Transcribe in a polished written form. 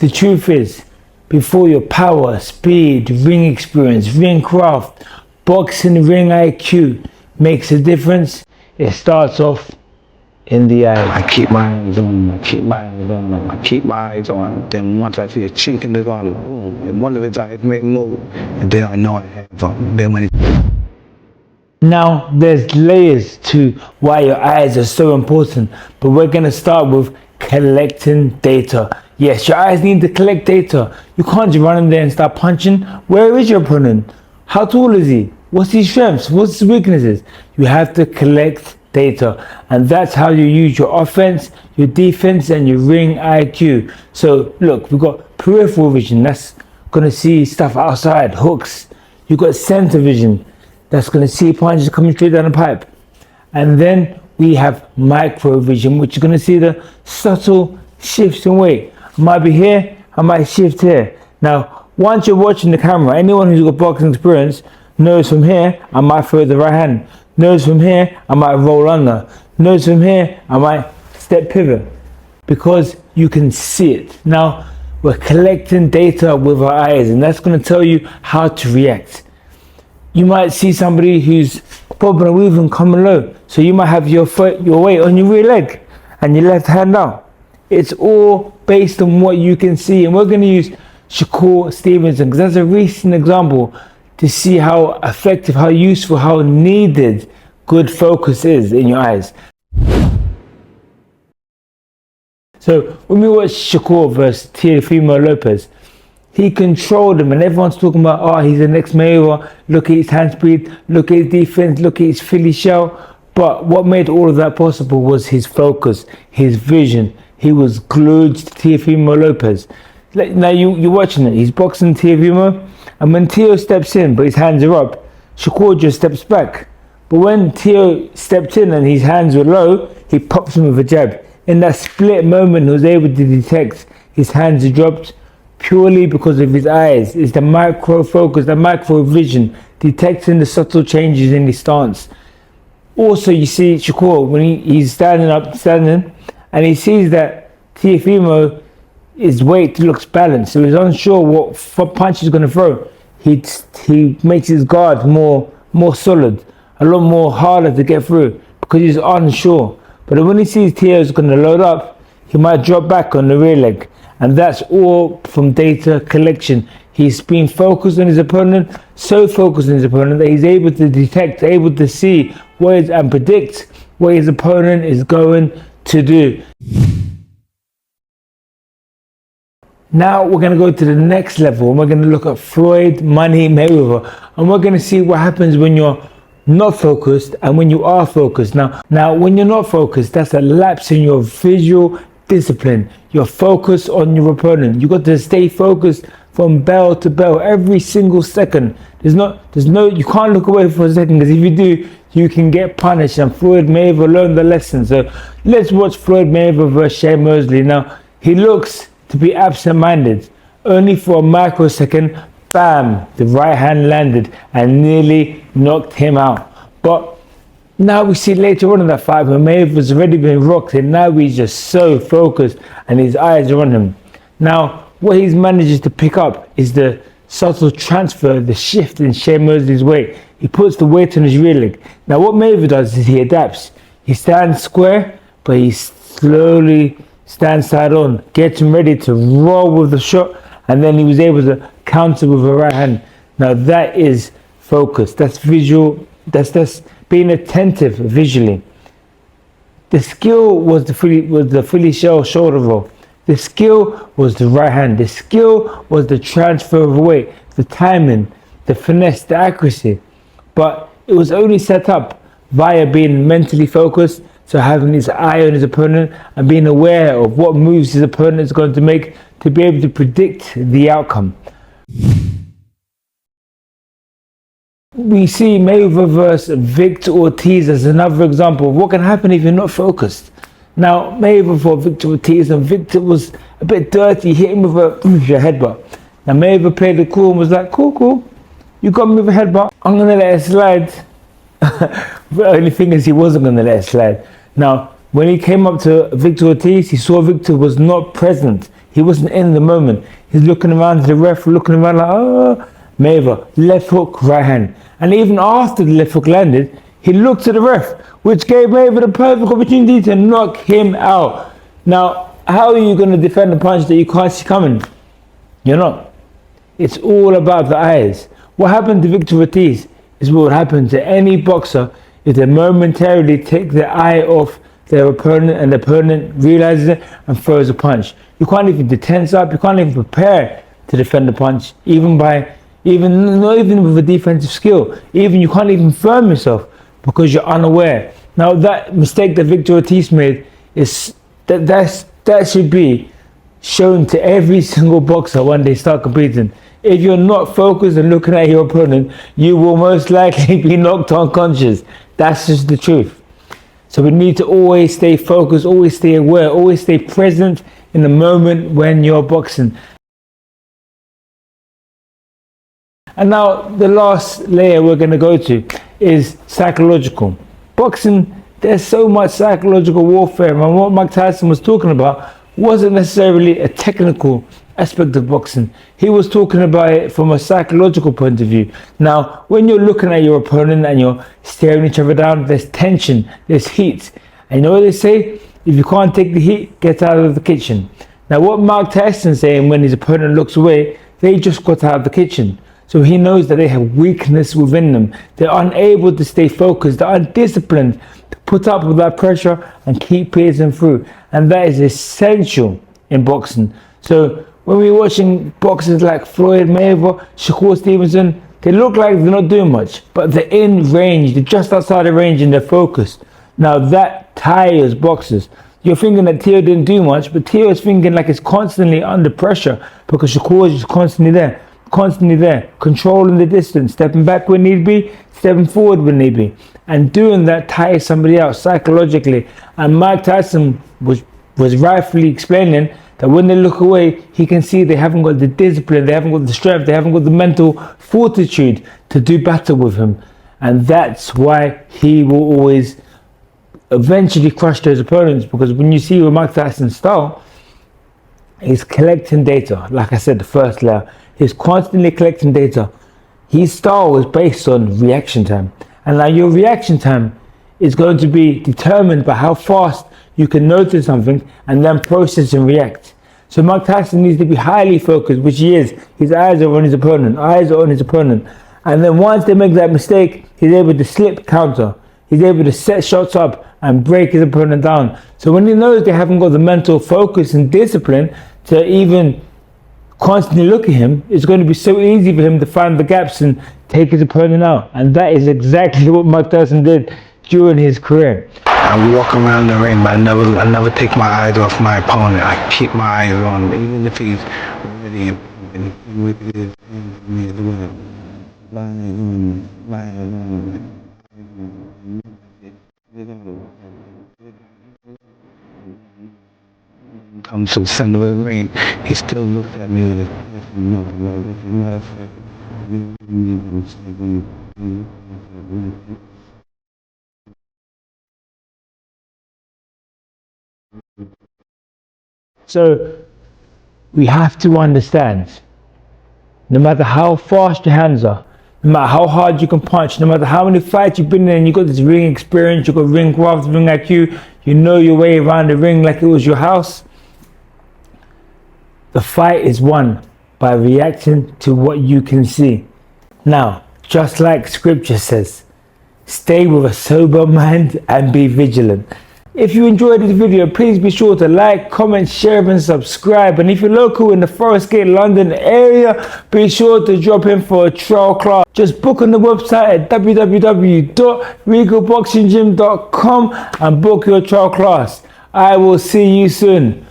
the truth is, before your power, speed, ring experience, ring craft, boxing ring IQ makes a difference, it starts off in the eyes. I keep my eyes on, I keep my eyes on, I keep my eyes on. Then once I see a chink in the eye, and one of his eyes make move, and then I know I have on. Then when Now, there's layers to why your eyes are so important, but we're going to start with collecting data. Yes, your eyes need to collect data. You can't just run in there and start punching. Where is your opponent? How tall is he? What's his strengths? What's his weaknesses? You have to collect data, and that's how you use your offense, your defense, and your ring IQ. So look, we've got peripheral vision, that's going to see stuff outside, hooks. You've got center vision, that's going to see punches coming straight down the pipe. And then we have micro vision, which is going to see the subtle shifts in weight. I might be here, I might shift here. Now, once you're watching the camera, anyone who's got boxing experience knows from here, I might throw the right hand. Knows from here, I might roll under. Knows from here, I might step pivot. Because you can see it. Now, we're collecting data with our eyes, and that's going to tell you how to react. You might see somebody who's bobbing and weaving, coming low. So you might have your weight on your rear leg and your left hand out. It's all based on what you can see. And we're going to use Shakur Stevenson, because that's a recent example to see how effective, how useful, how needed good focus is in your eyes. So when we watch Shakur versus Teofimo Lopez, he controlled him, and everyone's talking about, oh, he's the next Mayweather. Look at his hand speed, look at his defense, look at his Philly shell. But what made all of that possible was his focus, his vision. He was glued to Teofimo Lopez. Now you're watching it. He's boxing Teofimo, and when Teo steps in, but his hands are up, Shakur just steps back. But when Teo stepped in and his hands were low, he pops him with a jab. In that split moment, he was able to detect his hands dropped purely because of his eyes. It's the micro focus, the micro vision, detecting the subtle changes in his stance. Also, you see Shakur, when he's standing, and he sees that Teofimo, his weight looks balanced, so he's unsure what punch he's going to throw. He makes his guard more solid, a lot more harder to get through because he's unsure. But when he sees Teo's going to load up, he might drop back on the rear leg. And that's all from data collection. He's been focused on his opponent, so focused on his opponent that he's able to detect, able to see and predict what his opponent is going to do. Now we're going to go to the next level, and we're going to look at Floyd Mayweather, and we're going to see what happens when you're not focused and when you are focused. Now when you're not focused, that's a lapse in your visual discipline, your focus on your opponent. You got to stay focused from bell to bell every single second. You can't look away for a second, because if you do, you can get punished. And Floyd Mayweather learned the lesson. So let's watch Floyd Mayweather versus Shane Mosley. Now he looks to be absent-minded. Only for a microsecond, bam, the right hand landed and nearly knocked him out. But now we see later on in that fight when Mayweather's already been rocked, and now he's just so focused and his eyes are on him. Now what he's managed to pick up is the subtle transfer, the shift in Shane Mosley's weight. He puts the weight on his rear leg. Now what Mayweather does is he adapts. He stands square, but he slowly stands side on, gets him ready to roll with the shot, and then he was able to counter with a right hand. Now that is focus. That's visual. That's being attentive visually. The skill was the Philly shell shoulder roll. The skill was the right hand. The skill was the transfer of weight, the timing, the finesse, the accuracy. But it was only set up via being mentally focused, so having his eye on his opponent and being aware of what moves his opponent is going to make to be able to predict the outcome. We see Mayweather versus Victor Ortiz as another example of what can happen if you're not focused. Now, Mayweather fought Victor Ortiz, and Victor was a bit dirty, hit him with a headbutt. Now Mayweather played it cool and was like, cool, you got me with a headbutt, I'm going to let it slide. The only thing is he wasn't going to let it slide. Now, when he came up to Victor Ortiz, he saw Victor was not present. He wasn't in the moment. He's looking around to the ref, looking around like, oh, Mayweather, left hook, right hand. And even after the left hook landed, he looked to the ref, which gave Mayweather the perfect opportunity to knock him out. Now, how are you going to defend a punch that you can't see coming? You're not. It's all about the eyes. What happened to Victor Ortiz is what would happen to any boxer if they momentarily take their eye off their opponent and the opponent realizes it and throws a punch. You can't even tense up, you can't even prepare to defend the punch, not even with a defensive skill. Even you can't even firm yourself because you're unaware. Now that mistake that Victor Ortiz made is that should be shown to every single boxer when they start competing. If you're not focused and looking at your opponent, you will most likely be knocked unconscious. That's just the truth. So we need to always stay focused, always stay aware, always stay present in the moment when you're boxing. And now the last layer we're going to go to is psychological. Boxing, there's so much psychological warfare, and what Mike Tyson was talking about wasn't necessarily a technical aspect of boxing. He was talking about it from a psychological point of view. Now, when you're looking at your opponent and you're staring each other down, there's tension, there's heat. And you know what they say? If you can't take the heat, get out of the kitchen. Now, what Mike Tyson's saying when his opponent looks away, they just got out of the kitchen. So he knows that they have weakness within them. They're unable to stay focused. They're undisciplined to put up with that pressure and keep piercing through. And that is essential in boxing. So when we're watching boxers like Floyd Mayweather, Shakur Stevenson, they look like they're not doing much, but they're in range, they're just outside the range and they're focused. Now that tires boxers. You're thinking that Teo didn't do much, but Teo is thinking like it's constantly under pressure because Shakur is just constantly there, controlling the distance, stepping back when need be, stepping forward when need be. And doing that tires somebody out psychologically. And Mike Tyson was rightfully explaining that when they look away, he can see they haven't got the discipline, they haven't got the strength, they haven't got the mental fortitude to do battle with him. And that's why he will always eventually crush those opponents, because when you see with Mike Tyson's style, he's collecting data. Like I said, the first layer, he's constantly collecting data. His style was based on reaction time. And now your reaction time is going to be determined by how fast you can notice something and then process and react. So Mike Tyson needs to be highly focused, which he is. His eyes are on his opponent, And then once they make that mistake, he's able to slip counter. He's able to set shots up and break his opponent down. So when he knows they haven't got the mental focus and discipline to even constantly look at him, it's going to be so easy for him to find the gaps and take his opponent out. And that is exactly what Mike Tyson did during his career. I walk around the ring, but I never take my eyes off my opponent. I keep my eyes on him, even if he's really comes to the center of the ring, he still looks at me with So we have to understand, no matter how fast your hands are, no matter how hard you can punch, no matter how many fights you've been in, you got this ring experience, you got ring craft, ring IQ, you know your way around the ring like it was your house. The fight is won by reacting to what you can see. Now, just like scripture says, stay with a sober mind and be vigilant. If you enjoyed this video, please be sure to like, comment, share and subscribe. And if you're local in the Forest Gate, London area, be sure to drop in for a trial class. Just book on the website at www.regalboxinggym.com and book your trial class. I will see you soon.